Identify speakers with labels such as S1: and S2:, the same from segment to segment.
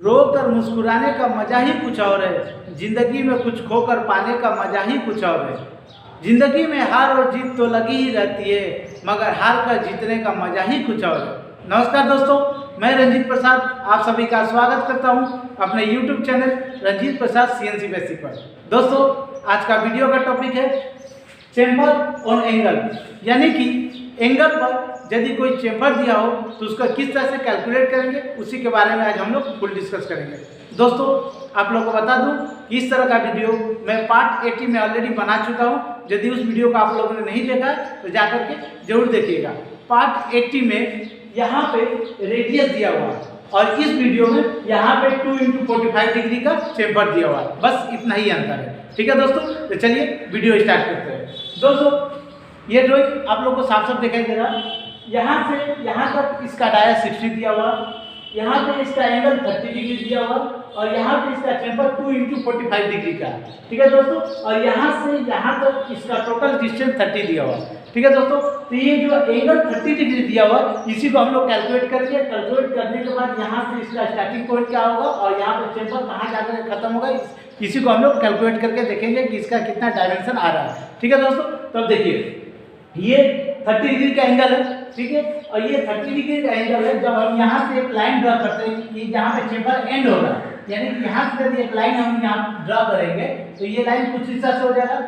S1: रोकर मुस्कुराने का मजा ही कुछ और है, जिंदगी में कुछ खोकर पाने का मजा ही कुछ और है। जिंदगी में हार और जीत तो लगी ही रहती है, मगर हार कर जीतने का मजा ही कुछ और है। नमस्कार दोस्तों, मैं रंजीत प्रसाद आप सभी का स्वागत करता हूं अपने YouTube channel Ranjit Prasad CNC basic पर। दोस्तों, आज का वीडियो का टॉपिक है चेम्फर ऑन एंगल, यानी कि एंगल पर यदि कोई चेम्फर दिया हो तो उसका किस तरह से कैलकुलेट करेंगे, उसी के बारे में आज हम लोग फुल डिस्कस करेंगे। दोस्तों, आप लोगों को बता दूं कि इस तरह का वीडियो मैं पार्ट 80 में ऑलरेडी बना चुका हूं। यदि उस वीडियो को आप लोगों ने नहीं देखा तो जाकर के जरूर देखिएगा। पार्ट 80 में यहाँ पे रेडियस दिया हुआ है और इस वीडियो में यहाँ पे 2x45 डिग्री का चेम्फर दिया हुआ है, बस इतना ही अंतर है। ठीक है दोस्तों, तो चलिए वीडियो स्टार्ट करते हैं। दोस्तों, ये ड्राइंग आप लोग को साफ साफ दिखाई दे रहा है। यहाँ से यहाँ तक इसका डाया 60 दिया हुआ, यहाँ पे इसका एंगल 30 डिग्री दिया हुआ और यहाँ पे इसका चेम्फर 2x45 डिग्री का। ठीक है दोस्तों, और यहाँ से यहाँ तक इसका टोटल डिस्टेंस 30 दिया हुआ। ठीक है दोस्तों, तो ये जो एंगल 30 डिग्री दिया हुआ इसी को हम लोग कैलकुलेट करेंगे। कैलकुलेट करने के बाद यहाँ से इसका स्टार्टिंग पॉइंट क्या होगा और यहाँ पे चेम्फर कहाँ जाकर खत्म होगा, इसी को हम लोग कैलकुलेट करके देखेंगे कि इसका कितना डायमेंशन आ रहा है। ठीक है दोस्तों, तब देखिए ये 30 डिग्री का एंगल है। ठीक है, और ये 30 डिग्री का एंगल है। जब हम यहाँ से एक लाइन ड्रा करते हैं कि जहाँ पे चेम्फर एंड होगा, यानी कि यहाँ से यदि एक लाइन हम यहाँ ड्रा करेंगे तो ये लाइन कुछ इस तरह से हो जाएगा,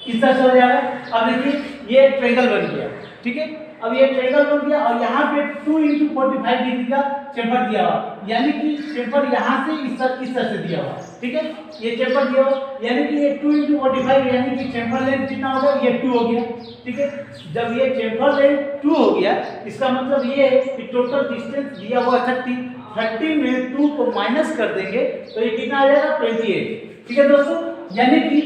S1: इस तरह से हो जाएगा। अब देखिए ये ट्रायंगल बन गया। ठीक है, अब ये ट्रायंगल बन गया और यहाँ पे 2x45 डिग्री का चेम्फर दिया हुआ, यानी कि चेम्फर यहाँ से इस तरह से दिया हुआ। ठीक है, ये चेम्फर दिया हुआ यानी कि ये 2x45 यानी कि चेम्फर लेंथ कितना हो गया, ये 2 हो गया। ठीक है, जब ये चेम्फर लेंथ 2 हो गया इसका मतलब ये है कि टोटल डिस्टेंस दिया हुआ 30 में 2 को माइनस कर देंगे तो ये कितना आ जाएगा, 28। ठीक है दोस्तों, यानी कि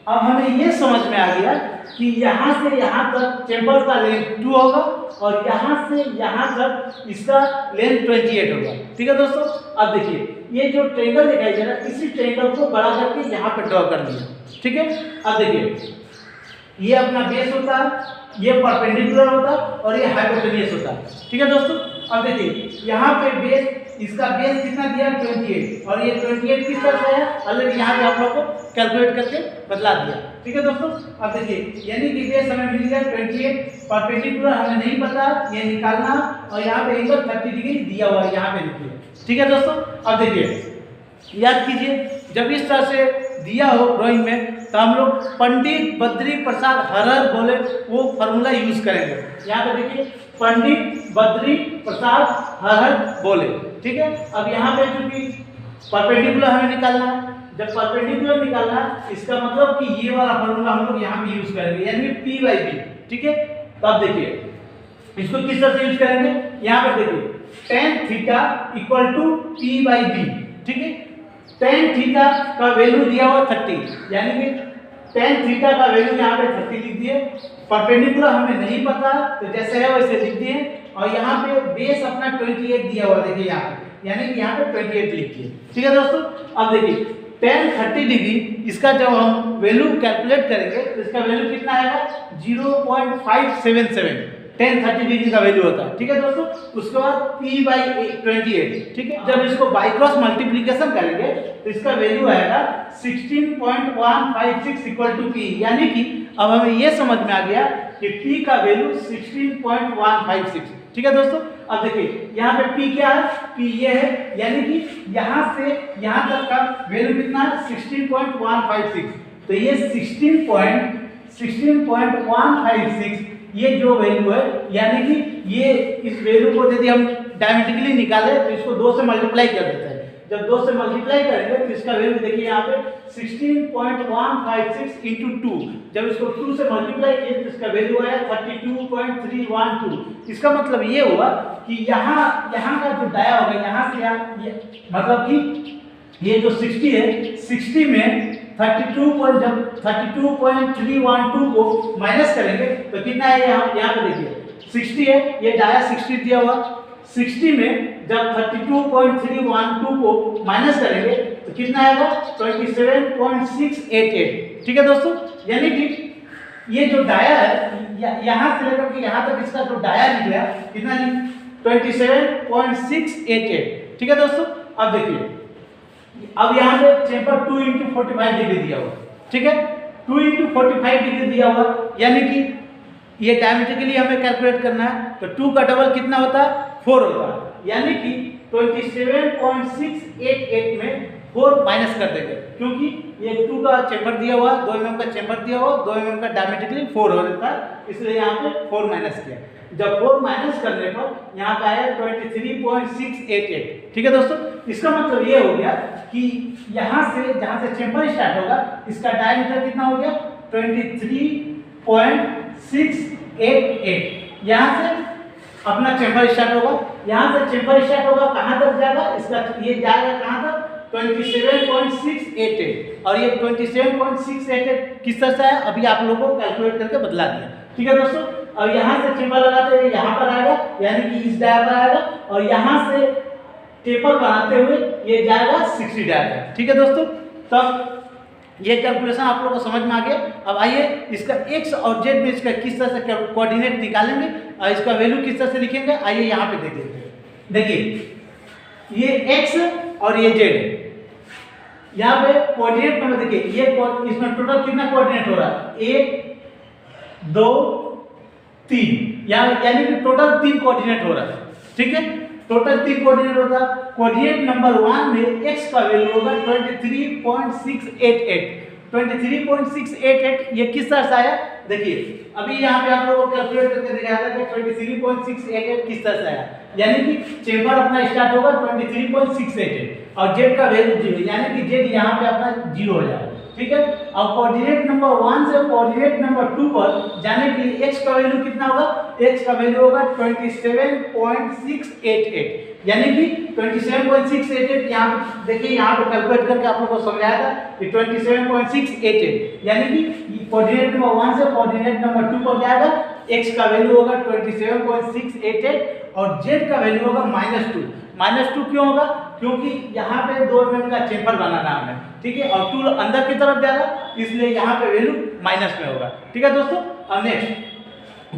S1: अब हमें ये समझ में आ गया कि यहाँ से यहाँ तक चेम्बर का लेंथ 2 होगा और यहाँ से यहाँ तक इसका लेंथ 28 होगा। ठीक है दोस्तों, अब देखिए ये जो ट्रायंगल दिखाई दे रहा है इसी ट्रायंगल को बड़ा करके यहाँ पे ड्रॉ कर लिया। ठीक है, अब देखिए ये अपना बेस होता है, ये परपेंडिकुलर होता है और ये हाइपोटेन्यूस होता है। ठीक है दोस्तों, अब देखिए यहाँ पे बेस, इसका बेस कितना दिया, 28, और ये 28 किस तरह से है ऑलरेडी यहाँ पे आप लोग को कैलकुलेट करके बदला दिया। ठीक है दोस्तों, अब देखिए यानी कि बेस हमें मिल गया 28, परपेंडिकुलर हमें नहीं पता, ये निकालना और यहाँ पे एंगल 30 डिग्री दिया हुआ है, यहाँ पे लिखिए। ठीक है दोस्तों, अब देखिए याद कीजिए जब इस तरह से दिया हो ड्राइंग में तो हम लोग पंडित बद्री प्रसाद हर हर बोले वो फॉर्मूला यूज करेंगे। यहाँ पे देखिए पंडित बद्री प्रसाद हर हर बोले। ठीक है, अब यहाँ पे चूंकि परपेंडिकुलर हमें निकालना है, जब परपेंडिकुलर निकालना है इसका मतलब कि ये वाला फॉर्मूला हम लोग यहाँ पे यूज करेंगे, यानी P/B। ठीक है, तो अब देखिए इसको किस तरह से यूज करेंगे, यहाँ पे देखिए tan theta equal to P/B। ठीक है, tan थीटा का वैल्यू दिया हुआ 30, यानी कि tan थीटा का वैल्यू यहाँ पे 30 लिख दिए। परपेंडिकुलर हमें नहीं पता तो जैसे है वैसे लिख दिए और यहाँ पे बेस अपना 28 दिया हुआ, देखिए यहाँ पे, यानी कि यहाँ पे 28 लिख दिए। ठीक है दोस्तों, अब देखिए tan 30 डिग्री इसका जब हम वैल्यू कैलकुलेट करेंगे तो इसका वैल्यू कितना आएगा, 0.577 tan 30 डिग्री का वैल्यू होता है। ठीक है दोस्तों, उसके बाद P/28। ठीक है, जब इसको बाई क्रॉस मल्टीप्लिकेशन करेंगे तो इसका वैल्यू आएगा 16.156 इक्वल टू P, यानी कि अब हमें यह समझ में आ गया कि P का वैल्यू 16.156। ठीक है दोस्तों, अब देखिए यहाँ पे P क्या है, P ये है, यानी कि यहाँ से यहाँ तक का वैल्यू कितना है, 16.156। तो ये 16.156 ये जो वैल्यू है, यानी कि ये इस वैल्यू को यदि हम डायमेट्रिकली निकाले तो इसको 2 से मल्टीप्लाई कर देते हैं। जब 2 से मल्टीप्लाई करेंगे तो इसका वैल्यू देखिए यहाँ पे 16.156 इंटू 2, जब इसको 2 से मल्टीप्लाई किए तो इसका वैल्यू आया 32.312। इसका मतलब ये हुआ कि यहाँ का जो डाया होगा यहाँ से यहाँ, मतलब कि ये जो 60 है, 60 में 32.312 को माइनस करेंगे तो कितना है, यहाँ पे देखिए 60 है, ये डाया 60 दिया हुआ, 60 में जब 32.312 को माइनस करेंगे तो कितना आएगा, 27.688। ठीक है दोस्तों, यानी कि ये जो डाया है यहाँ से लेकर के यहाँ तक इसका जो डाया निकला कितना, 27.688। ठीक है दोस्तों। अब देखिए, अब यहाँ पे चेम्पर 2 × 45 डिग्री दिया हुआ, ठीक है, 2 × 45 डिग्री दिया हुआ, यानी कि ये डायमीट्रिकली हमें कैलकुलेट करना है, तो 2 का डबल कितना होता है 4 होता है, यानी कि 27.688 में 4 माइनस कर देंगे, क्योंकि ये 2 का चेम्बर दिया हुआ, 2 mm का चेम्बर दिया हुआ, 2 mm का डायमीट्रिकली 4 हो जाता है, इसलिए यहाँ पे 4 माइनस किया। जब 4 माइनस करने पर यहाँ पे आया 23.688, ठीक है दोस्तों। इसका मतलब ये हो गया कि यहाँ से जहाँ से चेम्बर स्टार्ट होगा इसका डायमीटर कितना हो गया 23.688, यहाँ से अपना चेम्बर स्टार्ट होगा, यहाँ से चेम्बर स्टार्ट होगा, कहाँ तक जाएगा इसका, ये जाएगा कहाँ तक 27.688, और ये 27.688 किस तरह से है अभी आप लोगों को कैलकुलेट करके बदला दिया, ठीक है दोस्तों। अब यहाँ से चेम्बर लगाते हुए यहाँ पर आएगा, यानी कि इस डायर पर आएगा, और यहाँ से टेपर बनाते हुए ये जाएगा 60 डायर, ठीक है दोस्तों। तब ये कैलकुलेशन आप लोगों को समझ में आ गया। अब आइए इसका एक्स और जेड में इसका किस तरह से कोऑर्डिनेट निकालेंगे और इसका वैल्यू किस तरह से लिखेंगे, आइए यहाँ पे देख लेते हैं। देखिए ये एक्स और ये जेड है, यहाँ पे कोऑर्डिनेट नंबर देखिए, ये इसमें टोटल कितना कोऑर्डिनेट हो रहा है 1 2 3, यानी कि टोटल 3 कोऑर्डिनेट हो रहा है, ठीक है, टोटल 3 कोऑर्डिनेट होता है। कोऑर्डिनेट नंबर 1 में x का वैल्यू होगा 23.688, 23.688 ये किस तरह से आया देखिए, अभी यहाँ पे आप लोगों को कैलकुलेट करके दिखाया था कि 23.688 किस तरह से आया, यानी कि चेम्बर अपना स्टार्ट होगा 23.688 और जेड का वैल्यू 0, यानी कि जेड यहाँ पे अपना 0 हो जाएगा, ठीक है। अब कोऑर्डिनेट नंबर 1 से कोऑर्डिनेट नंबर 2 पर जाने के लिए x का वैल्यू कितना होगा, x का वैल्यू होगा 27.688, यानी कि 27.688, यहाँ देखिए यहाँ पे कैलकुलेट करके आप लोगों को समझाया था कि 27.688, यानी कि कोऑर्डिनेट नंबर 1 से कोऑर्डिनेट नंबर 2 पर जाएगा, x का वैल्यू होगा 27.688 और z का वैल्यू होगा -2। -2 क्यों होगा, क्योंकि यहाँ पे 2 mm का चेम्बर बनाना है, ठीक है, और टूल अंदर की तरफ जा रहा है, इसलिए यहाँ पे वैल्यू माइनस में होगा, ठीक है दोस्तों। अब नेक्स्ट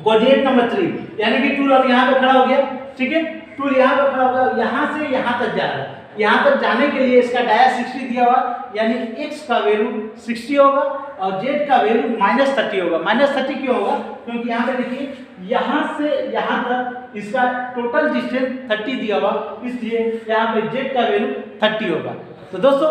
S1: कोऑर्डिनेट नंबर 3, यानी कि टूल अब यहाँ पे खड़ा हो गया, ठीक है, टूल यहाँ पे खड़ा होगा, यहाँ से यहाँ तक जा रहा है, यहाँ तक जाने के लिए इसका डाया 60 दिया हुआ, यानी कि x का वैल्यू 60 होगा और z का वैल्यू -30 होगा। -30 क्यों होगा, क्योंकि यहाँ पे देखिए यहाँ से यहाँ तक इसका टोटल डिस्टेंस 30 दिया हुआ, इसलिए यहाँ पे z का वैल्यू 30 होगा। तो दोस्तों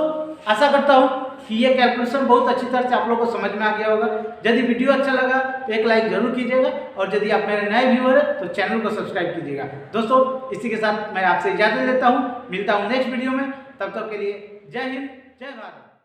S1: आशा करता हूँ कि ये कैलकुलेशन बहुत अच्छी तरह से आप लोगों को समझ में आ गया होगा। यदि वीडियो अच्छा लगा तो एक लाइक जरूर कीजिएगा, और यदि आप मेरे नए व्यूअर हैं तो चैनल को सब्सक्राइब कीजिएगा। दोस्तों इसी के साथ मैं आपसे इजाजत लेता हूँ, मिलता हूँ नेक्स्ट वीडियो में, तब तक के लिए जय हिंद जय भारत।